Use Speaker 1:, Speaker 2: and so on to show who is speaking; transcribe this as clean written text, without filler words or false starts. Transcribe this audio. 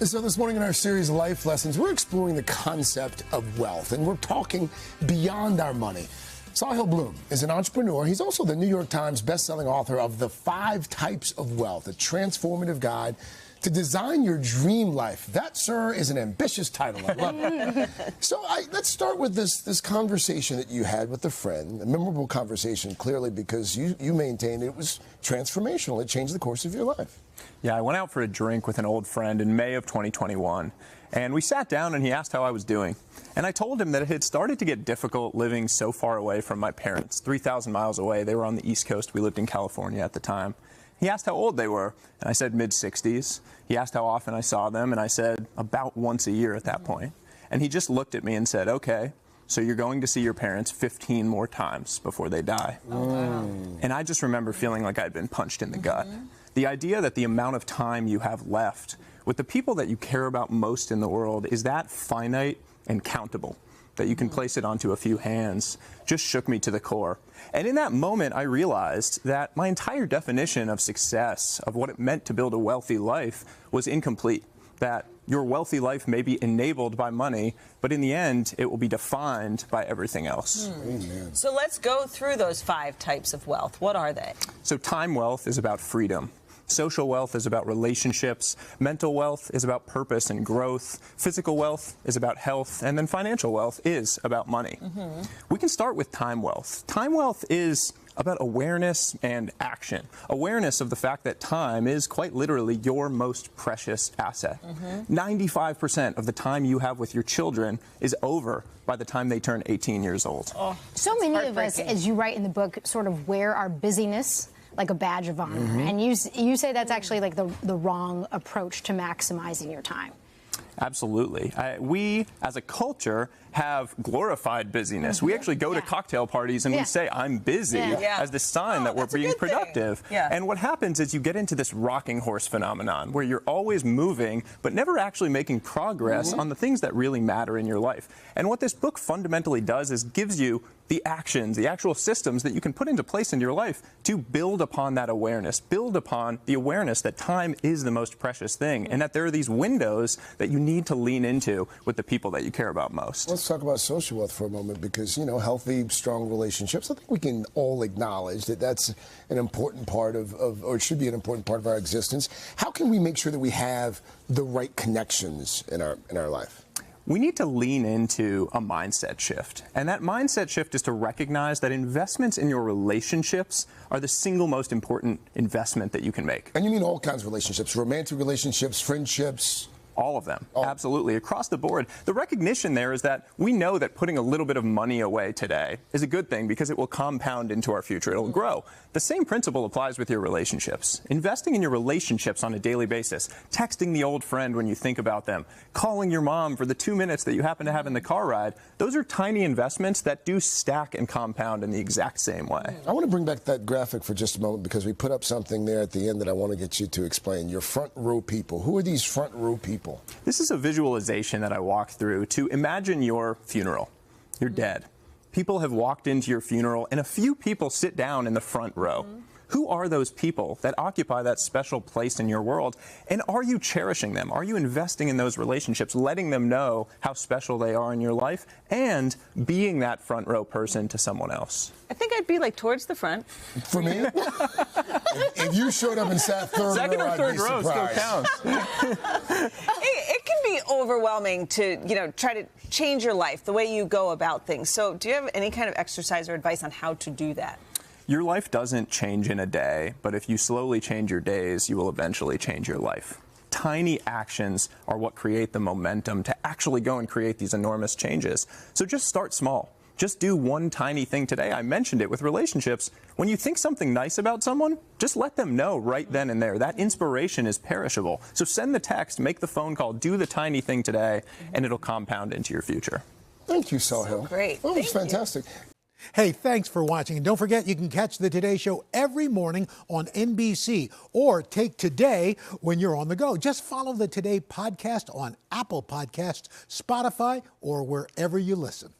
Speaker 1: So this morning in our series of Life Lessons, we're exploring the concept of wealth, and we're talking beyond our money. Sahil Bloom is an entrepreneur. He's also the New York Times bestselling author of The 5 Types of Wealth, a transformative guide to design your dream life. That, sir, is an ambitious title. I love it. So let's start with this conversation that you had with a friend, a memorable conversation, clearly, because you maintained it was transformational. It changed the course of your life.
Speaker 2: Yeah, I went out for a drink with an old friend in May of 2021, and we sat down and he asked how I was doing. And I told him that it had started to get difficult living so far away from my parents, 3,000 miles away. They were on the East Coast. We lived in California at the time. He asked how old they were, and I said mid-60s. He asked how often I saw them, and I said about once a year at that point. And he just looked at me and said, okay, so you're going to see your parents 15 more times before they die.
Speaker 3: Oh, wow.
Speaker 2: And I just remember feeling like I'd been punched in the gut. The idea that the amount of time you have left with the people that you care about most in the world is that finite and countable, that you can place it onto a few hands, just shook me to the core. And in that moment, I realized that my entire definition of success, of what it meant to build a wealthy life, was incomplete. That your wealthy life may be enabled by money, but in the end, it will be defined by everything else.
Speaker 1: Amen.
Speaker 3: So let's go through those 5 types of wealth. What are they?
Speaker 2: So time wealth is about freedom. Social wealth is about relationships. Mental wealth is about purpose and growth. Physical wealth is about health. And then financial wealth is about money. We can start with time wealth. Time wealth is about awareness and action. Awareness of the fact that time is quite literally your most precious asset. 95% of the time you have with your children is over by the time they turn 18 years old.
Speaker 4: Oh, so many of us, as you write in the book, sort of wear our busyness like a badge of honor. And you say that's actually like the wrong approach to maximizing your time.
Speaker 2: Absolutely. We, as a culture, have glorified busyness. We actually go to cocktail parties and we say, I'm busy, as the sign that we're being productive. And what happens is you get into this rocking horse phenomenon where you're always moving, but never actually making progress on the things that really matter in your life. And what this book fundamentally does is gives you the actions, the actual systems that you can put into place in your life to build upon that awareness, build upon the awareness that time is the most precious thing and that there are these windows that you need to lean into with the people that you care about most.
Speaker 1: Let's talk about social wealth for a moment because, you know, healthy, strong relationships, I think we can all acknowledge that that's an important part of or it should be an important part of our existence. How can we make sure that we have the right connections in our life?
Speaker 2: We need to lean into a mindset shift. And that mindset shift is to recognize that investments in your relationships are the single most important investment that you can make.
Speaker 1: And you mean all kinds of relationships, romantic relationships, friendships?
Speaker 2: All of them. Absolutely. Across the board. The recognition there is that we know that putting a little bit of money away today is a good thing because it will compound into our future. It'll grow. The same principle applies with your relationships. Investing in your relationships on a daily basis, texting the old friend when you think about them, calling your mom for the 2 minutes that you happen to have in the car ride, those are tiny investments that do stack and compound in the exact same way.
Speaker 1: I want to bring back that graphic for just a moment because we put up something there at the end that I want to get you to explain. Your front row people. Who are these front row people?
Speaker 2: This is a visualization that I walked through to imagine your funeral. You're dead. People have walked into your funeral, and a few people sit down in the front row. Who are those people that occupy that special place in your world? And are you cherishing them? Are you investing in those relationships, letting them know how special they are in your life, and being that front row person to someone else?
Speaker 3: I think I'd be like towards the front.
Speaker 1: For me? If you showed up and sat third
Speaker 2: Second
Speaker 1: row,
Speaker 2: or third
Speaker 1: I'd be
Speaker 2: row still
Speaker 1: surprised.
Speaker 2: counts.
Speaker 3: It can be overwhelming to, try to change your life, the way you go about things. So do you have any kind of exercise or advice on how to do that?
Speaker 2: Your life doesn't change in a day, but if you slowly change your days, you will eventually change your life. Tiny actions are what create the momentum to actually go and create these enormous changes. So just start small. Just do one tiny thing today. I mentioned it with relationships. When you think something nice about someone, just let them know right then and there. That inspiration is perishable. So send the text, make the phone call, do the tiny thing today, and it'll compound into your future.
Speaker 1: Thank you, Sahil.
Speaker 3: So great.
Speaker 1: That was fantastic.
Speaker 5: Hey, thanks for watching. And don't forget, you can catch the Today Show every morning on NBC or take Today when you're on the go. Just follow the Today podcast on Apple Podcasts, Spotify, or wherever you listen.